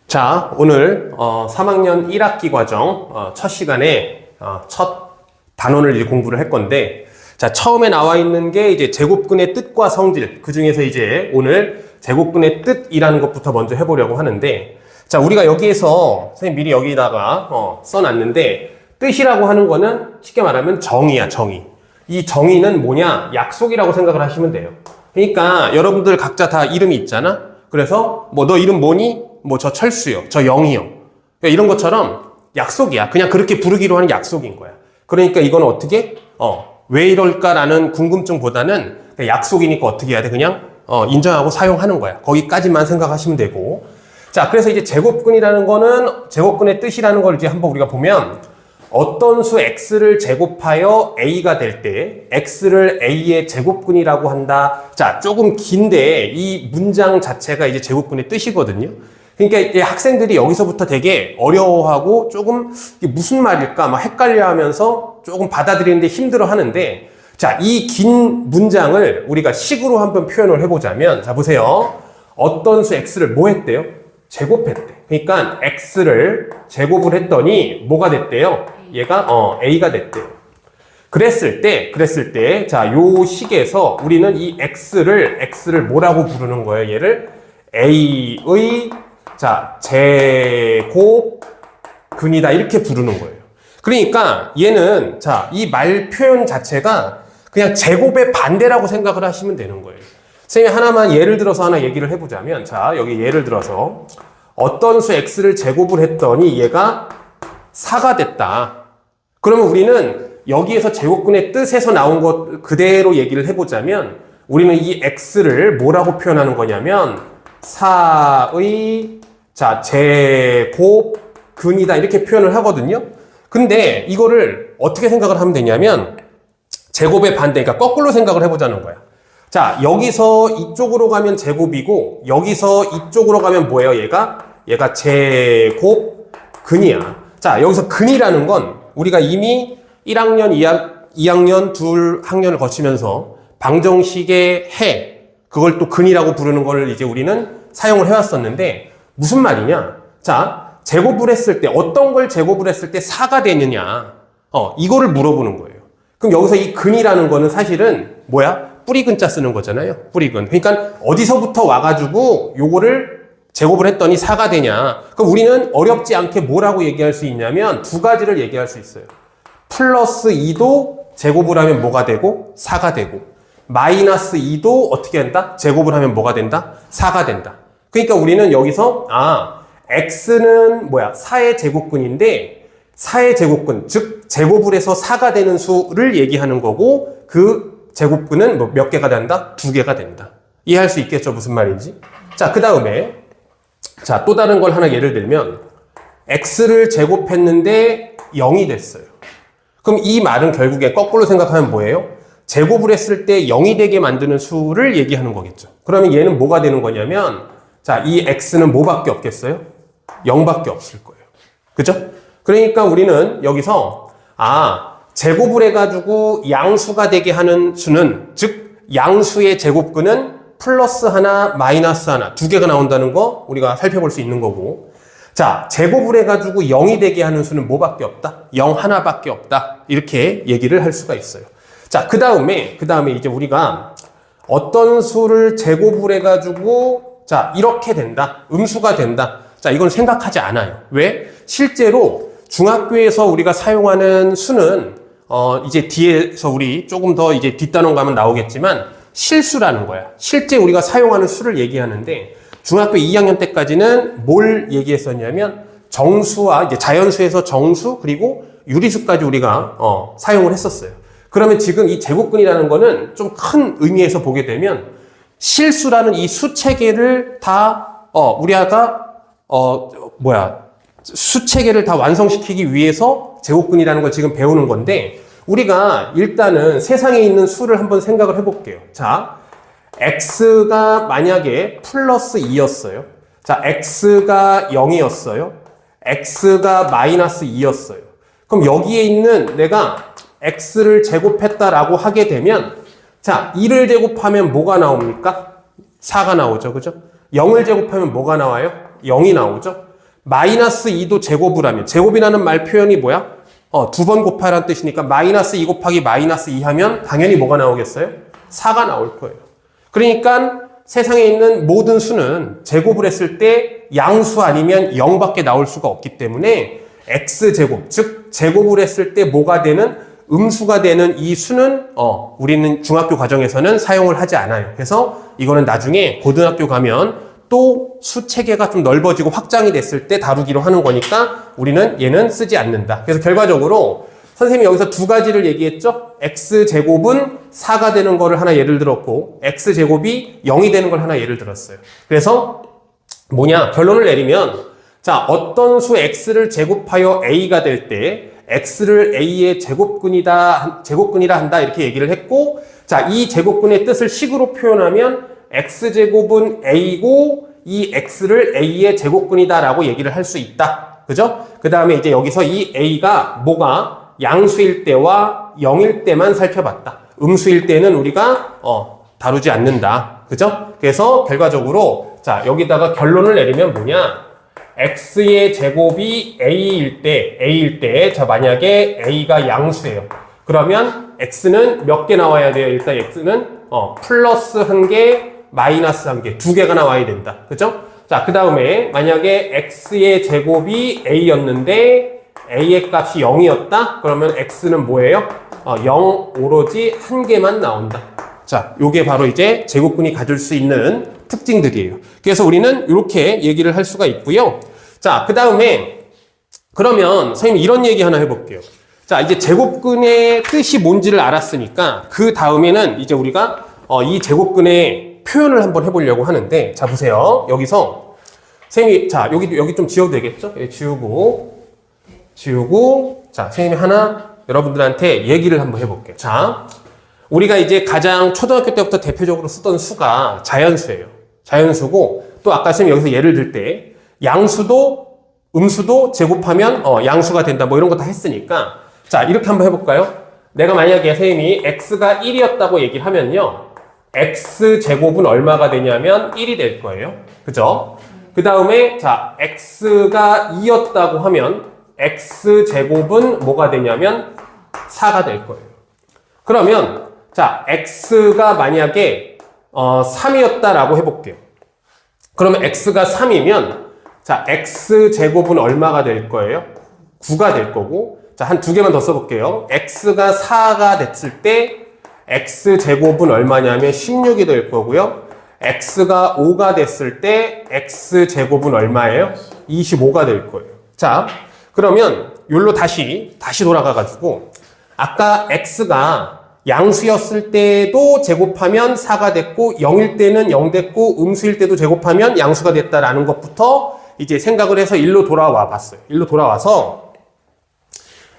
자, 오늘 3학년 1학기 과정 첫 시간에 첫 단원을 이제 공부를 할 건데, 자, 처음에 나와 있는 게 이제 제곱근의 뜻과 성질, 그 중에서 이제 오늘 제곱근의 뜻이라는 것부터 먼저 해보려고 하는데, 자, 우리가 여기에서 선생님 미리 여기다가 써놨는데, 뜻이라고 하는 거는 쉽게 말하면 정의야, 정의. 이 정의는 뭐냐? 약속이라고 생각을 하시면 돼요. 그러니까 여러분들 각자 다 이름이 있잖아. 그래서 뭐 너 이름 뭐니? 뭐 저 철수요, 저 영희요. 그러니까 이런 것처럼 약속이야. 그냥 그렇게 부르기로 하는 약속인 거야. 그러니까 이거는 어떻게? 왜 이럴까라는 궁금증보다는 약속이니까 어떻게 해야 돼? 그냥 인정하고 사용하는 거야. 거기까지만 생각하시면 되고. 자, 그래서 이제 제곱근이라는 거는 제곱근의 뜻이라는 걸 이제 한번 우리가 보면 어떤 수 x를 제곱하여 a가 될 때 x를 a의 제곱근이라고 한다. 자, 조금 긴데 이 문장 자체가 이제 제곱근의 뜻이거든요. 그러니까 이제 학생들이 여기서부터 되게 어려워하고 조금 이게 무슨 말일까 막 헷갈려 하면서 조금 받아들이는데 힘들어 하는데, 자, 이 긴 문장을 우리가 식으로 한번 표현을 해보자면, 자, 보세요. 어떤 수 x를 뭐 했대요? 제곱했대. 그러니까 x를 제곱을 했더니 뭐가 됐대요? 얘가 a가 됐대요. 그랬을 때, 자, 요 식에서 우리는 이 x를 뭐라고 부르는 거예요? 얘를 a의 자, 제곱근이다 이렇게 부르는 거예요. 그러니까 얘는 자, 이 말 표현 자체가 그냥 제곱의 반대라고 생각을 하시면 되는 거예요. 선생님이 하나만 예를 들어서 하나 얘기를 해보자면, 자, 여기 예를 들어서 어떤 수 x를 제곱을 했더니 얘가 4가 됐다. 그러면 우리는 여기에서 제곱근의 뜻에서 나온 것 그대로 얘기를 해보자면, 우리는 이 x를 뭐라고 표현하는 거냐면 4의 자, 제곱근이다 이렇게 표현을 하거든요. 근데 이거를 어떻게 생각을 하면 되냐면 제곱의 반대, 그러니까 거꾸로 생각을 해보자는 거야. 자, 여기서 이쪽으로 가면 제곱이고 여기서 이쪽으로 가면 뭐예요? 얘가 제곱근이야. 자, 여기서 근이라는 건 우리가 이미 1학년, 2학년, 2학년을 거치면서 방정식의 해, 그걸 또 근이라고 부르는 걸 이제 우리는 사용을 해왔었는데, 무슨 말이냐? 자, 제곱을 했을 때 어떤 걸 제곱을 했을 때 4가 되느냐? 이거를 물어보는 거예요. 그럼 여기서 이 근이라는 거는 사실은 뭐야? 뿌리근자 쓰는 거잖아요. 뿌리근. 그러니까 어디서부터 와가지고 요거를 제곱을 했더니 4가 되냐? 그럼 우리는 어렵지 않게 뭐라고 얘기할 수 있냐면 두 가지를 얘기할 수 있어요. 플러스 2도 제곱을 하면 뭐가 되고? 4가 되고, 마이너스 2도 어떻게 한다? 제곱을 하면 뭐가 된다? 4가 된다. 그러니까 우리는 여기서 x는 뭐야? 4의 제곱근인데 4의 제곱근, 즉 제곱을 해서 4가 되는 수를 얘기하는 거고, 그 제곱근은 뭐 몇 개가 된다? 2개가 된다. 이해할 수 있겠죠? 무슨 말인지? 자, 그 다음에 자, 또 다른 걸 하나 예를 들면 x를 제곱했는데 0이 됐어요. 그럼 이 말은 결국에 거꾸로 생각하면 뭐예요? 제곱을 했을 때 0이 되게 만드는 수를 얘기하는 거겠죠. 그러면 얘는 뭐가 되는 거냐면, 자, 이 x는 뭐밖에 없겠어요? 0밖에 없을 거예요. 그죠? 그러니까 우리는 여기서 제곱을 해가지고 양수가 되게 하는 수는, 즉 양수의 제곱근은 플러스 하나, 마이너스 하나, 두 개가 나온다는 거 우리가 살펴볼 수 있는 거고, 자, 제곱을 해가지고 0이 되게 하는 수는 뭐밖에 없다? 0 하나밖에 없다. 이렇게 얘기를 할 수가 있어요. 자, 그 다음에 이제 우리가 어떤 수를 제곱을 해가지고 자, 이렇게 된다. 음수가 된다. 자, 이건 생각하지 않아요. 왜? 실제로 중학교에서 우리가 사용하는 수는 이제 뒤에서 우리 조금 더 이제 뒷단원 가면 나오겠지만 실수라는 거야. 실제 우리가 사용하는 수를 얘기하는데, 중학교 2학년 때까지는 뭘 얘기했었냐면 정수와 이제 자연수에서 정수 그리고 유리수까지 우리가 사용을 했었어요. 그러면 지금 이 제곱근이라는 거는 좀 큰 의미에서 보게 되면 실수라는 이 수 체계를 다 우리가 수 체계를 다 완성시키기 위해서 제곱근이라는 걸 지금 배우는 건데, 우리가 일단은 세상에 있는 수를 한번 생각을 해볼게요. 자, x가 만약에 플러스 2였어요. 자, x가 0이었어요. x가 마이너스 2였어요. 그럼 여기에 있는 내가 x를 제곱했다라고 하게 되면, 자, 2를 제곱하면 뭐가 나옵니까? 4가 나오죠. 그죠? 0을 제곱하면 뭐가 나와요? 0이 나오죠. 마이너스 2도 제곱을 하면, 제곱이라는 말 표현이 뭐야? 두 번 곱하라는 뜻이니까 마이너스 2 곱하기 마이너스 2 하면 당연히 뭐가 나오겠어요? 4가 나올 거예요. 그러니까 세상에 있는 모든 수는 제곱을 했을 때 양수 아니면 0밖에 나올 수가 없기 때문에 x제곱, 즉 제곱을 했을 때 뭐가 되는 음수가 되는 이 수는 우리는 중학교 과정에서는 사용을 하지 않아요. 그래서 이거는 나중에 고등학교 가면 또 수 체계가 좀 넓어지고 확장이 됐을 때 다루기로 하는 거니까 우리는 얘는 쓰지 않는다. 그래서 결과적으로 선생님이 여기서 두 가지를 얘기했죠. x제곱은 4가 되는 거를 하나 예를 들었고 x제곱이 0이 되는 걸 하나 예를 들었어요. 그래서 뭐냐? 결론을 내리면 자, 어떤 수 x를 제곱하여 a가 될 때 x를 a의 제곱근이라 한다 이렇게 얘기를 했고, 자, 이 제곱근의 뜻을 식으로 표현하면 x제곱은 a고 이 x를 a의 제곱근이다 라고 얘기를 할 수 있다. 그죠? 그 다음에 이제 여기서 이 a가 뭐가 양수일 때와 0일 때만 살펴봤다. 음수일 때는 우리가 다루지 않는다. 그죠? 그래서 결과적으로 자, 여기다가 결론을 내리면 뭐냐? x의 제곱이 a일 때, 자, 만약에 a가 양수예요. 그러면 x는 몇 개 나와야 돼요? 일단 x는 플러스 1개, 마이너스 1개, 2개가 나와야 된다. 그죠? 자, 그 다음에 만약에 x의 제곱이 a였는데 a의 값이 0이었다? 그러면 x는 뭐예요? 0 오로지 1개만 나온다. 자, 요게 바로 이제 제곱근이 가질 수 있는 특징들이에요. 그래서 우리는 이렇게 얘기를 할 수가 있고요. 자, 그 다음에 그러면 선생님 이런 얘기 하나 해볼게요. 자, 이제 제곱근의 뜻이 뭔지를 알았으니까 그 다음에는 이제 우리가 이 제곱근의 표현을 한번 해보려고 하는데, 자, 보세요. 여기서 선생님이 자, 여기 좀 지워도 되겠죠? 예, 지우고 자, 선생님이 하나 여러분들한테 얘기를 한번 해볼게요. 자, 우리가 이제 가장 초등학교 때부터 대표적으로 쓰던 수가 자연수예요. 자연수고, 또 아까 선생님 여기서 예를 들 때 양수도 음수도 제곱하면 양수가 된다 뭐 이런 거 다 했으니까, 자, 이렇게 한번 해볼까요? 내가 만약에 선생님이 x가 1이었다고 얘기를 하면요, x제곱은 얼마가 되냐면 1이 될 거예요. 그죠? 그 다음에 자, x가 2였다고 하면 x제곱은 뭐가 되냐면 4가 될 거예요. 그러면 자, x가 만약에 3이었다라고 해볼게요. 그러면 x가 3이면 자, x제곱은 얼마가 될 거예요? 9가 될 거고, 자, 한 두 개만 더 써볼게요. x가 4가 됐을 때 x제곱은 얼마냐면 16이 될 거고요. x가 5가 됐을 때 x제곱은 얼마예요? 25가 될 거예요. 자, 그러면 여기로 다시 돌아가가지고 아까 x가 양수였을 때도 제곱하면 4가 됐고 0일 때는 0 됐고 음수일 때도 제곱하면 양수가 됐다라는 것부터 이제 생각을 해서 1로 돌아와 봤어요. 1로 돌아와서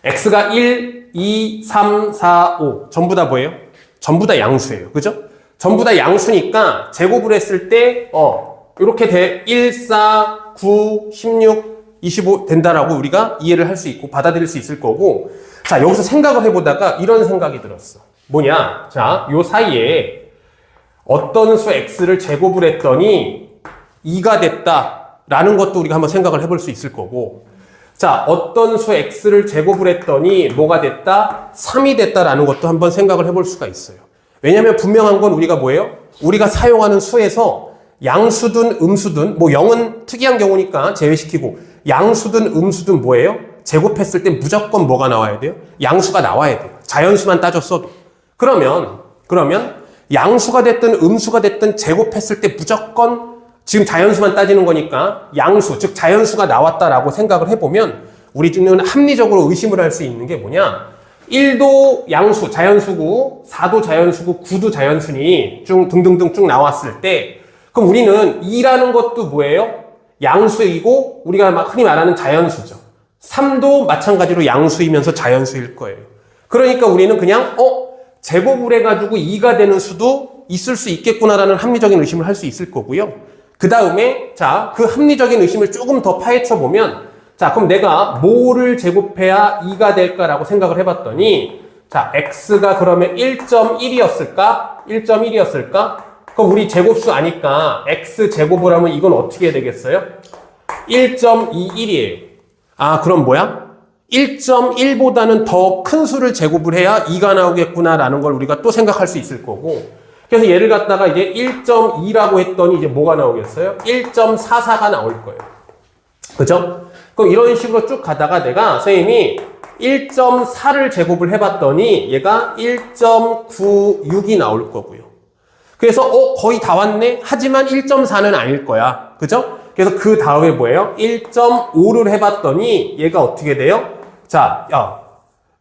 x가 1, 2, 3, 4, 5 전부 다 뭐예요? 전부 다 양수예요. 그죠? 전부 다 양수니까 제곱을 했을 때 이렇게 1, 4, 9, 16, 25 된다라고 우리가 이해를 할 수 있고 받아들일 수 있을 거고, 자, 여기서 생각을 해보다가 이런 생각이 들었어. 뭐냐? 자, 요 사이에 어떤 수 x를 제곱을 했더니 2가 됐다라는 것도 우리가 한번 생각을 해볼 수 있을 거고, 자, 어떤 수 x를 제곱을 했더니 뭐가 됐다? 3이 됐다라는 것도 한번 생각을 해볼 수가 있어요. 왜냐면 분명한 건 우리가 뭐예요? 우리가 사용하는 수에서 양수든 음수든, 뭐 0은 특이한 경우니까 제외시키고, 양수든 음수든 뭐예요? 제곱했을 때 무조건 뭐가 나와야 돼요? 양수가 나와야 돼요. 자연수만 따졌어도. 그러면 양수가 됐든 음수가 됐든 제곱했을 때 무조건 지금 자연수만 따지는 거니까 양수, 즉 자연수가 나왔다라고 생각을 해보면 우리는 합리적으로 의심을 할 수 있는 게 뭐냐? 1도 양수, 자연수고 4도 자연수고 9도 자연수니 쭉 등등등 쭉 나왔을 때, 그럼 우리는 2라는 것도 뭐예요? 양수이고 우리가 흔히 말하는 자연수죠. 3도 마찬가지로 양수이면서 자연수일 거예요. 그러니까 우리는 그냥 제곱을 해가지고 2가 되는 수도 있을 수 있겠구나라는 합리적인 의심을 할 수 있을 거고요. 그 다음에 자, 그 합리적인 의심을 조금 더 파헤쳐 보면, 자, 그럼 내가 뭐를 제곱해야 2가 될까라고 생각을 해봤더니, 자, x가 그러면 1.1이었을까? 1.1이었을까? 그럼 우리 제곱수 아니까 x 제곱을 하면 이건 어떻게 되겠어요? 1.21이에요. 아, 그럼 뭐야? 1.1보다는 더 큰 수를 제곱을 해야 2가 나오겠구나라는 걸 우리가 또 생각할 수 있을 거고. 그래서 얘를 갖다가 이제 1.2라고 했더니 이제 뭐가 나오겠어요? 1.44가 나올 거예요. 그죠? 그럼 이런 식으로 쭉 가다가 내가 선생님이 1.4를 제곱을 해봤더니 얘가 1.96이 나올 거고요. 그래서 거의 다 왔네? 하지만 1.4는 아닐 거야. 그죠? 그래서 그 다음에 뭐예요? 1.5를 해봤더니 얘가 어떻게 돼요? 자,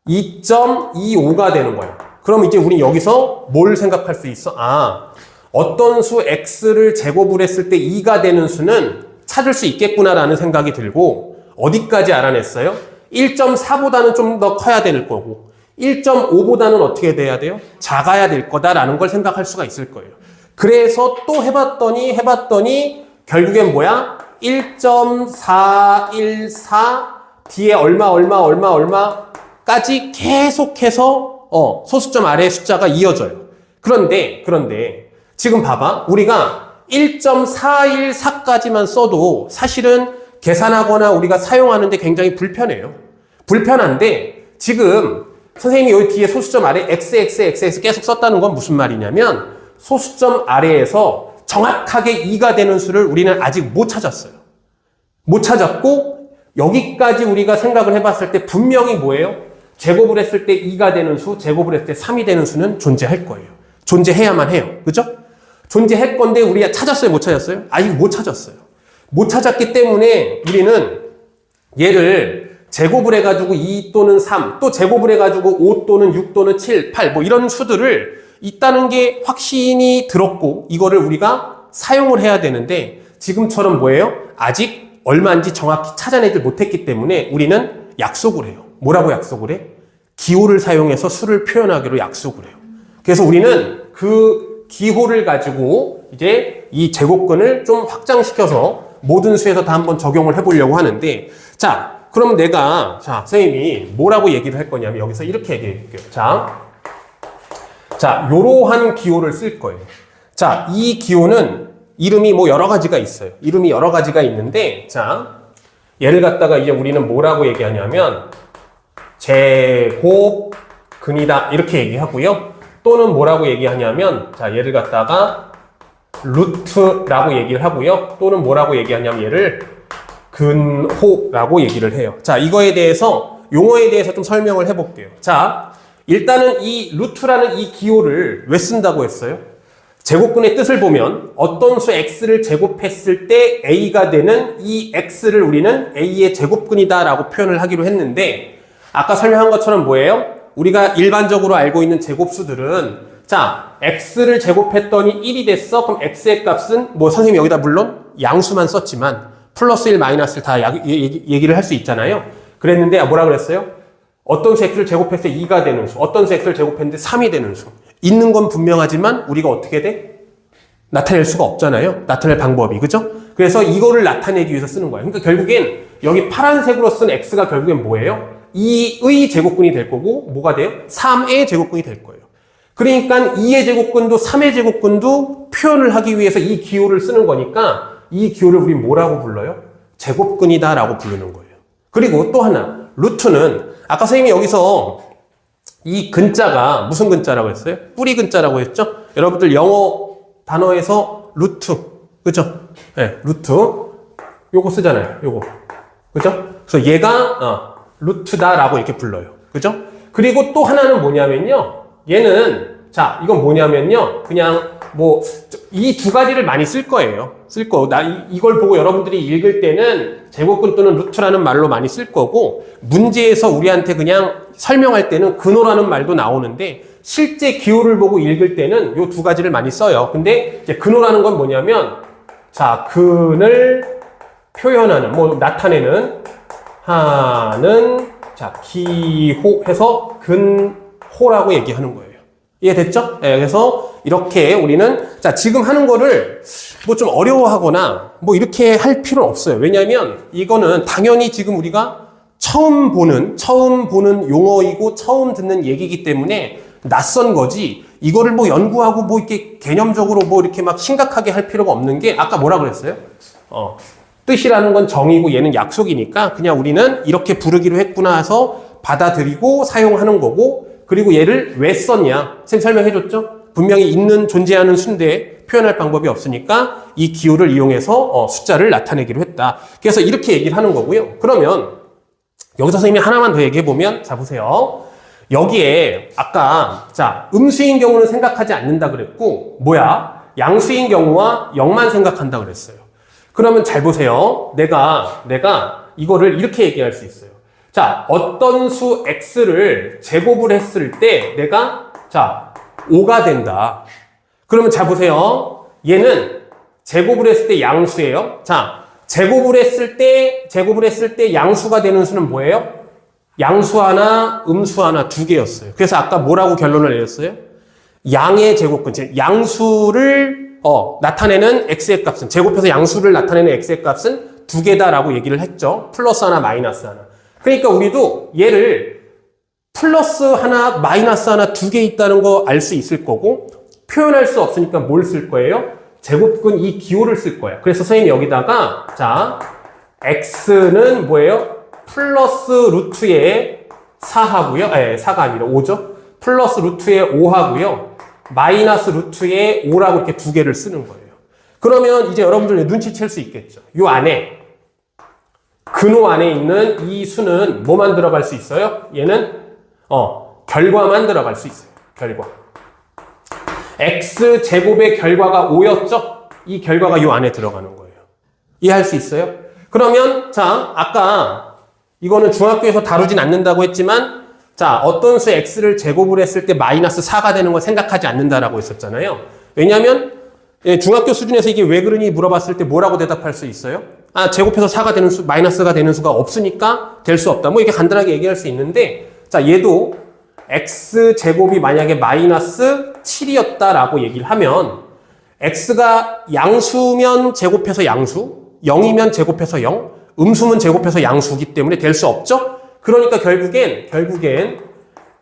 2.25가 되는 거야. 그럼 이제 우리 여기서 뭘 생각할 수 있어? 아, 어떤 수 x를 제곱을 했을 때 2가 되는 수는 찾을 수 있겠구나라는 생각이 들고 어디까지 알아냈어요? 1.4보다는 좀 더 커야 될 거고 1.5보다는 어떻게 돼야 돼요? 작아야 될 거다라는 걸 생각할 수가 있을 거예요. 그래서 또 해봤더니 결국엔 뭐야? 1.414 뒤에 얼마까지 계속해서 소수점 아래의 숫자가 이어져요. 그런데 지금 봐봐. 우리가 1.414까지만 써도 사실은 계산하거나 우리가 사용하는데 굉장히 불편해요. 불편한데 지금 선생님이 여기 뒤에 소수점 아래 xx 계속 썼다는 건 무슨 말이냐면 소수점 아래에서 정확하게 2가 되는 수를 우리는 아직 못 찾았어요. 못 찾았고 여기까지 우리가 생각을 해봤을 때 분명히 뭐예요? 제곱을 했을 때 2가 되는 수, 제곱을 했을 때 3이 되는 수는 존재할 거예요. 존재해야만 해요. 그죠? 존재할 건데 우리가 찾았어요? 못 찾았어요? 아직 못 찾았어요. 못 찾았기 때문에 우리는 얘를 제곱을 해가지고 2 또는 3, 또 제곱을 해가지고 5 또는 6 또는 7, 8 뭐 이런 수들을 있다는 게 확신이 들었고 이거를 우리가 사용을 해야 되는데 지금처럼 뭐예요? 아직 얼마인지 정확히 찾아내지 못했기 때문에 우리는 약속을 해요. 뭐라고 약속을 해? 기호를 사용해서 수를 표현하기로 약속을 해요. 그래서 우리는 그 기호를 가지고 이제 이 제곱근을 좀 확장시켜서 모든 수에서 다 한번 적용을 해보려고 하는데 자, 그럼 선생님이 뭐라고 얘기를 할 거냐면 여기서 이렇게 얘기해 볼게요. 자, 요러한 기호를 쓸 거예요. 자, 이 기호는 이름이 뭐 여러 가지가 있어요. 이름이 여러 가지가 있는데, 자, 얘를 갖다가 이제 우리는 뭐라고 얘기하냐면, 제곱근이다. 이렇게 얘기하고요. 또는 뭐라고 얘기하냐면, 자, 얘를 갖다가 루트라고 얘기를 하고요. 또는 뭐라고 얘기하냐면 얘를 근호라고 얘기를 해요. 자, 이거에 대해서, 용어에 대해서 좀 설명을 해볼게요. 자, 일단은 이 루트라는 이 기호를 왜 쓴다고 했어요? 제곱근의 뜻을 보면 어떤 수 x를 제곱했을 때 a가 되는 이 x를 우리는 a의 제곱근이다 라고 표현을 하기로 했는데 아까 설명한 것처럼 뭐예요? 우리가 일반적으로 알고 있는 제곱수들은 자, x를 제곱했더니 1이 됐어. 그럼 x의 값은 뭐 선생님이 여기다 물론 양수만 썼지만 플러스 1, 마이너스를 다 얘기를 할 수 있잖아요. 그랬는데 뭐라 그랬어요? 어떤 수 x를 제곱했을 때 2가 되는 수, 어떤 수 x를 제곱했는데 3이 되는 수. 있는 건 분명하지만 우리가 어떻게 돼? 나타낼 수가 없잖아요. 나타낼 방법이. 그죠? 그래서 이거를 나타내기 위해서 쓰는 거예요. 그러니까 결국엔 여기 파란색으로 쓴 x가 결국엔 뭐예요? 2의 제곱근이 될 거고 뭐가 돼요? 3의 제곱근이 될 거예요. 그러니까 2의 제곱근도 3의 제곱근도 표현을 하기 위해서 이 기호를 쓰는 거니까 이 기호를 우리 뭐라고 불러요? 제곱근이다 라고 부르는 거예요. 그리고 또 하나 루트는 아까 선생님이 여기서 이 근자가 무슨 근자라고 했어요? 뿌리 근자라고 했죠? 여러분들 영어 단어에서 루트, 그죠? 네, 루트. 요거 쓰잖아요. 요거. 그죠? 그래서 얘가 루트다라고 이렇게 불러요. 그죠? 그리고 또 하나는 뭐냐면요. 얘는 자, 이건 뭐냐면요. 그냥 뭐 이 두 가지를 많이 쓸 거예요. 쓸 거. 이걸 보고 여러분들이 읽을 때는 제곱근 또는 루트라는 말로 많이 쓸 거고 문제에서 우리한테 그냥 설명할 때는 근호라는 말도 나오는데 실제 기호를 보고 읽을 때는 이 두 가지를 많이 써요. 근데 이제 근호라는 건 뭐냐면 자, 근을 표현하는 뭐 나타내는 하는 자, 기호해서 근호라고 얘기하는 거예요. 이해됐죠? 네, 그래서 이렇게 우리는 자, 지금 하는 거를 뭐 좀 어려워하거나 뭐 이렇게 할 필요는 없어요. 왜냐하면 이거는 당연히 지금 우리가 처음 보는 용어이고 처음 듣는 얘기이기 때문에 낯선 거지 이거를 뭐 연구하고 뭐 이렇게 개념적으로 뭐 이렇게 막 심각하게 할 필요가 없는 게 아까 뭐라 그랬어요? 뜻이라는 건 정의고 얘는 약속이니까 그냥 우리는 이렇게 부르기로 했구나 해서 받아들이고 사용하는 거고, 그리고 얘를 왜 썼냐? 쌤 설명해줬죠? 분명히 있는 존재하는 수인데 표현할 방법이 없으니까 이 기호를 이용해서 숫자를 나타내기로 했다. 그래서 이렇게 얘기를 하는 거고요. 그러면 여기서 선생님이 하나만 더 얘기해보면, 자 보세요. 여기에 아까 자 음수인 경우는 생각하지 않는다 그랬고, 뭐야? 양수인 경우와 0만 생각한다 그랬어요. 그러면 잘 보세요. 내가 이거를 이렇게 얘기할 수 있어요. 자, 어떤 수 x를 제곱을 했을 때 내가 자 5가 된다. 그러면 잘 보세요. 얘는 제곱을 했을 때 양수예요. 자, 제곱을 했을 때 양수가 되는 수는 뭐예요? 양수 하나, 음수 하나, 두 개였어요. 그래서 아까 뭐라고 결론을 내렸어요? 양의 제곱근, 양수를 나타내는 x의 값은, 제곱해서 양수를 나타내는 x의 값은 두 개다라고 얘기를 했죠. 플러스 하나, 마이너스 하나. 그러니까 우리도 얘를 플러스 하나, 마이너스 하나, 두 개 있다는 거 알 수 있을 거고, 표현할 수 없으니까 뭘 쓸 거예요? 제곱근 이 기호를 쓸 거예요. 그래서 선생님이 여기다가, 자, x는 뭐예요? 플러스 루트의 4하고요. 4가 아니라 5죠. 플러스 루트의 5하고요. 마이너스 루트의 5라고 이렇게 두 개를 쓰는 거예요. 그러면 이제 여러분들 눈치챌 수 있겠죠. 요 안에, 근호 안에 있는 이 수는 뭐만 들어갈 수 있어요? 얘는, 결과만 들어갈 수 있어요. 결과. x제곱의 결과가 5였죠? 이 결과가 요 안에 들어가는 거예요. 이해할 수 있어요? 그러면, 자, 아까, 이거는 중학교에서 다루진 않는다고 했지만, 자, 어떤 수 x를 제곱을 했을 때 마이너스 4가 되는 걸 생각하지 않는다라고 했었잖아요. 왜냐하면 중학교 수준에서 이게 왜 그러니 물어봤을 때 뭐라고 대답할 수 있어요? 아, 제곱해서 4가 되는 수, 마이너스가 되는 수가 없으니까 될 수 없다. 뭐 이렇게 간단하게 얘기할 수 있는데, 자, 얘도 x제곱이 만약에 마이너스 7이었다라고 얘기를 하면, x가 양수면 제곱해서 양수, 0이면 제곱해서 0, 음수면 제곱해서 양수기 때문에 될 수 없죠? 그러니까 결국엔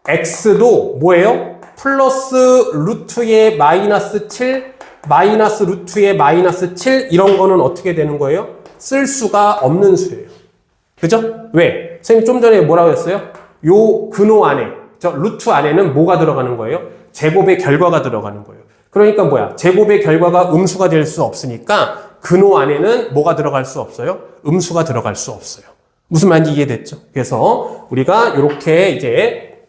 x도 뭐예요? 플러스 루트의 마이너스 7, 마이너스 루트의 마이너스 7 이런 거는 어떻게 되는 거예요? 쓸 수가 없는 수예요. 그죠? 왜? 선생님 좀 전에 뭐라고 했어요? 요 근호 안에, 저 루트 안에는 뭐가 들어가는 거예요? 제곱의 결과가 들어가는 거예요. 그러니까 뭐야? 제곱의 결과가 음수가 될 수 없으니까 근호 안에는 뭐가 들어갈 수 없어요? 음수가 들어갈 수 없어요. 무슨 말인지 이해됐죠? 그래서 우리가 이렇게 이제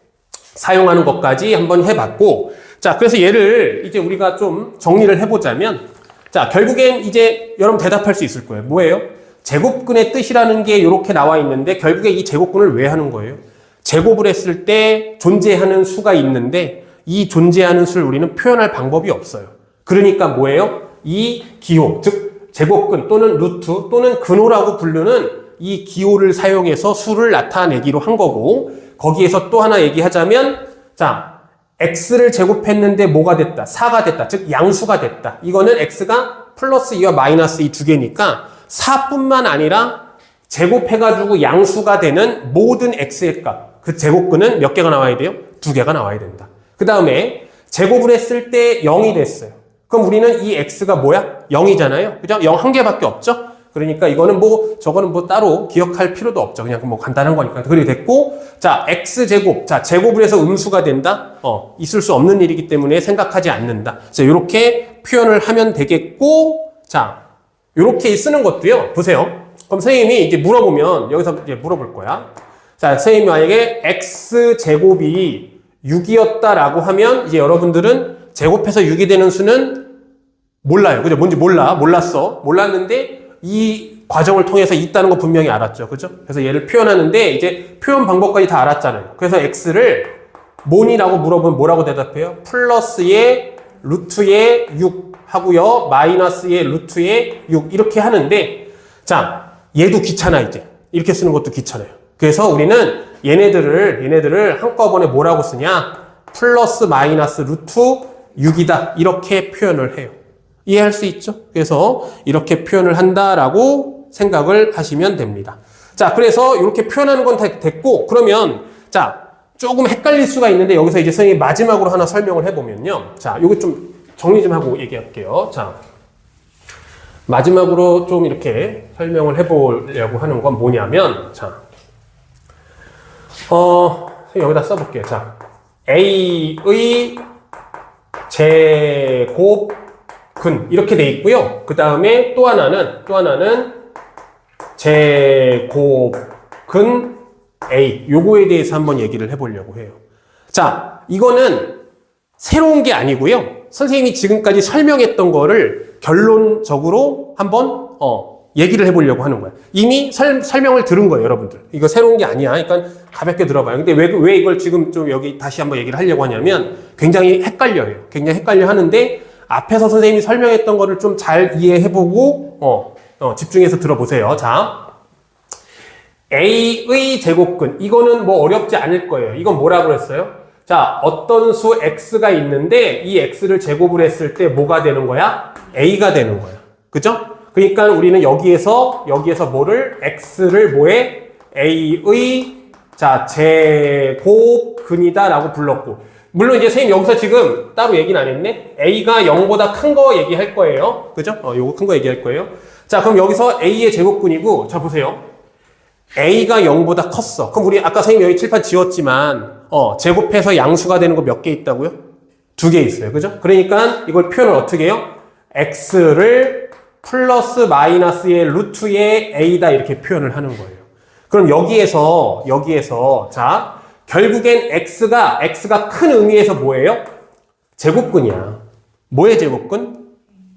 사용하는 것까지 한번 해봤고, 자, 그래서 얘를 이제 우리가 좀 정리를 해보자면, 자, 결국엔 이제 여러분 대답할 수 있을 거예요. 뭐예요? 제곱근의 뜻이라는 게 이렇게 나와 있는데, 결국에 이 제곱근을 왜 하는 거예요? 제곱을 했을 때 존재하는 수가 있는데, 이 존재하는 수를 우리는 표현할 방법이 없어요. 그러니까 뭐예요? 이 기호, 즉 제곱근 또는 루트 또는 근호라고 부르는 이 기호를 사용해서 수를 나타내기로 한 거고, 거기에서 또 하나 얘기하자면, 자, x를 제곱했는데 뭐가 됐다? 4가 됐다. 즉 양수가 됐다. 이거는 x가 플러스 2와 마이너스 2 두 개니까 4뿐만 아니라 제곱해가지고 양수가 되는 모든 x의 값, 그 제곱근은 몇 개가 나와야 돼요? 2개가 나와야 된다. 그 다음에 제곱을 했을 때 0이 됐어요. 그럼 우리는 이 x가 뭐야? 0이잖아요. 그죠? 0 한 개밖에 없죠? 그러니까 이거는 저거는 따로 기억할 필요도 없죠. 그냥 간단한 거니까. 그렇게 됐고, 자, x제곱. 자, 제곱을 해서 음수가 된다? 있을 수 없는 일이기 때문에 생각하지 않는다. 자, 요렇게 표현을 하면 되겠고, 자, 요렇게 쓰는 것도요. 보세요. 그럼 선생님이 이제 물어보면, 여기서 이제 물어볼 거야. 자, 선생님이 만약에 x제곱이 6이었다라고 하면, 이제 여러분들은 제곱해서 6이 되는 수는 몰라요. 그죠? 뭔지 몰랐어. 몰랐는데, 이 과정을 통해서 있다는 거 분명히 알았죠. 그죠? 그래서 얘를 표현하는데, 이제 표현 방법까지 다 알았잖아요. 그래서 x를 뭐니라고 물어보면 뭐라고 대답해요? 플러스의 루트의 6 하고요. 마이너스의 루트의 6 이렇게 하는데, 자, 얘도 귀찮아 이제. 이렇게 쓰는 것도 귀찮아요. 그래서 우리는 얘네들을 한꺼번에 뭐라고 쓰냐? 플러스 마이너스 루트 6이다. 이렇게 표현을 해요. 이해할 수 있죠? 그래서 이렇게 표현을 한다라고 생각을 하시면 됩니다. 자, 그래서 이렇게 표현하는 건 다 됐고, 그러면 자, 조금 헷갈릴 수가 있는데 여기서 이제 선생님이 마지막으로 하나 설명을 해보면요. 자, 요거 좀 정리 좀 하고 얘기할게요. 자, 마지막으로 좀 이렇게 설명을 해보려고 하는 건 뭐냐면, 자, 여기다 써볼게요. 자, A의 제곱근 이렇게 돼 있고요. 그 다음에 또 하나는 제곱근 A. 요거에 대해서 한번 얘기를 해보려고 해요. 자, 이거는 새로운 게 아니고요. 선생님이 지금까지 설명했던 거를 결론적으로 한번 얘기를 해보려고 하는 거예요. 이미 설명을 들은 거예요, 여러분들. 이거 새로운 게 아니야. 그러니까 가볍게 들어봐요. 근데 왜 이걸 지금 좀 여기 다시 한번 얘기를 하려고 하냐면 굉장히 헷갈려요. 굉장히 헷갈려 하는데 앞에서 선생님이 설명했던 거를 좀 잘 이해해보고 집중해서 들어보세요. 자, A의 제곱근. 이거는 뭐 어렵지 않을 거예요. 이건 뭐라고 했어요? 자, 어떤 수 x가 있는데 이 x를 제곱을 했을 때 뭐가 되는 거야? a가 되는 거야. 그죠? 그러니까 우리는 여기에서 뭐를 x를 뭐해? a의 자 제곱근이다 라고 불렀고, 물론 이제 선생님 여기서 지금 따로 얘기는 안 했네. a가 0보다 큰 거 얘기할 거예요. 그죠? 요거 큰 거 얘기할 거예요. 자, 그럼 여기서 a의 제곱근이고, 자 보세요. a가 0보다 컸어. 그럼 우리 아까 선생님 여기 칠판 지웠지만 제곱해서 양수가 되는 거 몇 개 있다고요? 2개 있어요. 그죠? 그러니까 이걸 표현을 어떻게 해요? x를 플러스 마이너스의 루트의 a다 이렇게 표현을 하는 거예요. 그럼 여기에서 자, 결국엔 x가 큰 의미에서 뭐예요? 제곱근이야. 뭐의 제곱근?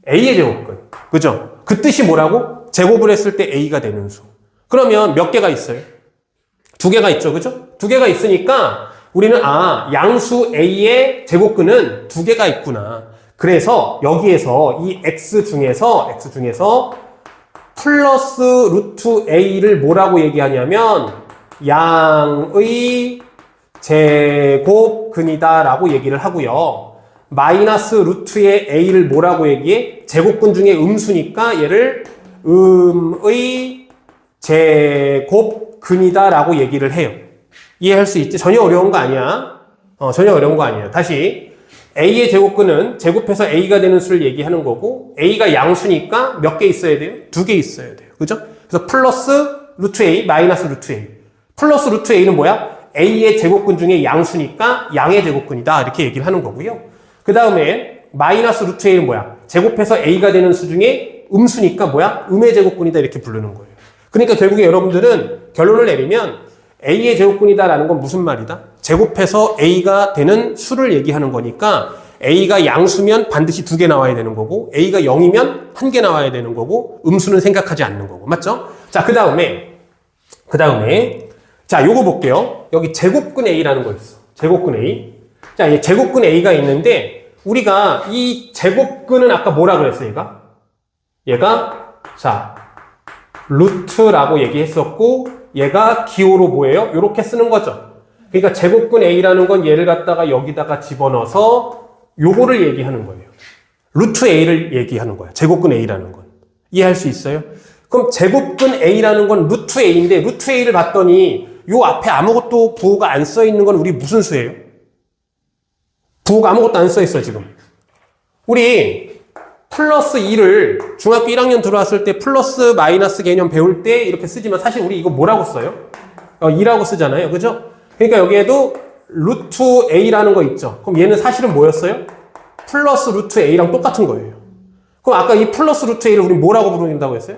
a의 제곱근. 그죠? 그 뜻이 뭐라고? 제곱을 했을 때 a가 되는 수. 그러면 몇 개가 있어요? 2개가 있죠. 그죠? 2개가 있으니까 우리는 양수 a의 제곱근은 2개가 있구나. 그래서 여기에서 이 x 중에서 플러스 루트 a를 뭐라고 얘기하냐면 양의 제곱근이다 라고 얘기를 하고요. 마이너스 루트의 a를 뭐라고 얘기해? 제곱근 중에 음수니까 얘를 음의 제곱근이다 라고 얘기를 해요. 이해할 수 있지? 전혀 어려운 거 아니야. 전혀 어려운 거 아니에요. 다시 a의 제곱근은 제곱해서 a가 되는 수를 얘기하는 거고, a가 양수니까 몇 개 있어야 돼요? 2개 있어야 돼요. 그죠? 그래서 플러스 루트 a, 마이너스 루트 a. 플러스 루트 a는 뭐야? a의 제곱근 중에 양수니까 양의 제곱근이다 이렇게 얘기를 하는 거고요. 그 다음에 마이너스 루트 a는 뭐야? 제곱해서 a가 되는 수 중에 음수니까 뭐야? 음의 제곱근이다 이렇게 부르는 거예요. 그러니까 결국에 여러분들은 결론을 내리면 a의 제곱근이다라는 건 무슨 말이다? 제곱해서 a가 되는 수를 얘기하는 거니까 a가 양수면 반드시 2개 나와야 되는 거고, a가 0이면 1개 나와야 되는 거고, 음수는 생각하지 않는 거고. 맞죠? 자, 그 다음에 자, 요거 볼게요. 여기 제곱근 a라는 거 있어. 제곱근 a. 자, 이 제곱근 a가 있는데 우리가 이 제곱근은 아까 뭐라 그랬어? 얘가 자 루트라고 얘기했었고, 얘가 기호로 뭐예요? 요렇게 쓰는 거죠. 그러니까 제곱근 a라는 건 얘를 갖다가 여기다가 집어넣어서 요거를 얘기하는 거예요. 루트 a를 얘기하는 거야. 제곱근 a라는 건. 이해할 수 있어요? 그럼 제곱근 a라는 건 루트 a인데, 루트 a를 봤더니 요 앞에 아무것도 부호가 안 써 있는 건 우리 무슨 수예요? 부호가 아무것도 안 써 있어 지금. 우리 플러스 2를 중학교 1학년 들어왔을 때 플러스 마이너스 개념 배울 때 이렇게 쓰지만 사실 우리 이거 뭐라고 써요? 2라고 쓰잖아요. 그죠? 그러니까 여기에도 루트 a라는 거 있죠. 그럼 얘는 사실은 뭐였어요? 플러스 루트 a랑 똑같은 거예요. 그럼 아까 이 플러스 루트 a를 우리 뭐라고 부른다고 했어요?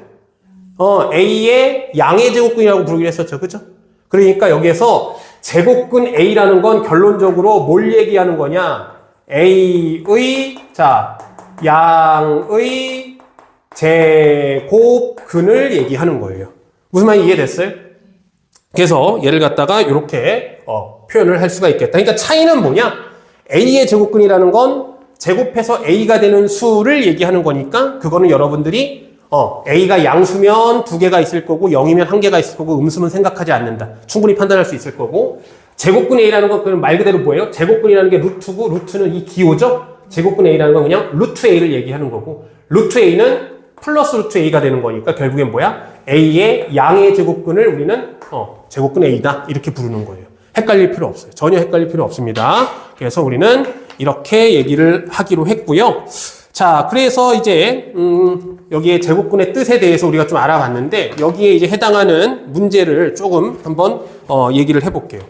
a의 양의 제곱근이라고 부르기로 했었죠. 그죠? 그러니까 여기에서 제곱근 a라는 건 결론적으로 뭘 얘기하는 거냐? a의 자 양의 제곱근을 얘기하는 거예요. 무슨 말인지 이해됐어요? 그래서 얘를 갖다가 이렇게 표현을 할 수가 있겠다. 그러니까 차이는 뭐냐? a의 제곱근이라는 건 제곱해서 a가 되는 수를 얘기하는 거니까 그거는 여러분들이 a가 양수면 2개가 있을 거고 0이면 1개가 있을 거고 음수는 생각하지 않는다. 충분히 판단할 수 있을 거고, 제곱근 a라는 건 그냥 말 그대로 뭐예요? 제곱근이라는 게 루트고, 루트는 이 기호죠? 제곱근 a라는 건 그냥 루트 a를 얘기하는 거고, 루트 a는 플러스 루트 a가 되는 거니까 결국엔 뭐야? a의 양의 제곱근을 우리는 제곱근 a다 이렇게 부르는 거예요. 헷갈릴 필요 없어요. 전혀 헷갈릴 필요 없습니다. 그래서 우리는 이렇게 얘기를 하기로 했고요. 자, 그래서 이제 여기에 제국군의 뜻에 대해서 우리가 좀 알아봤는데 여기에 이제 해당하는 문제를 조금 한번 얘기를 해볼게요.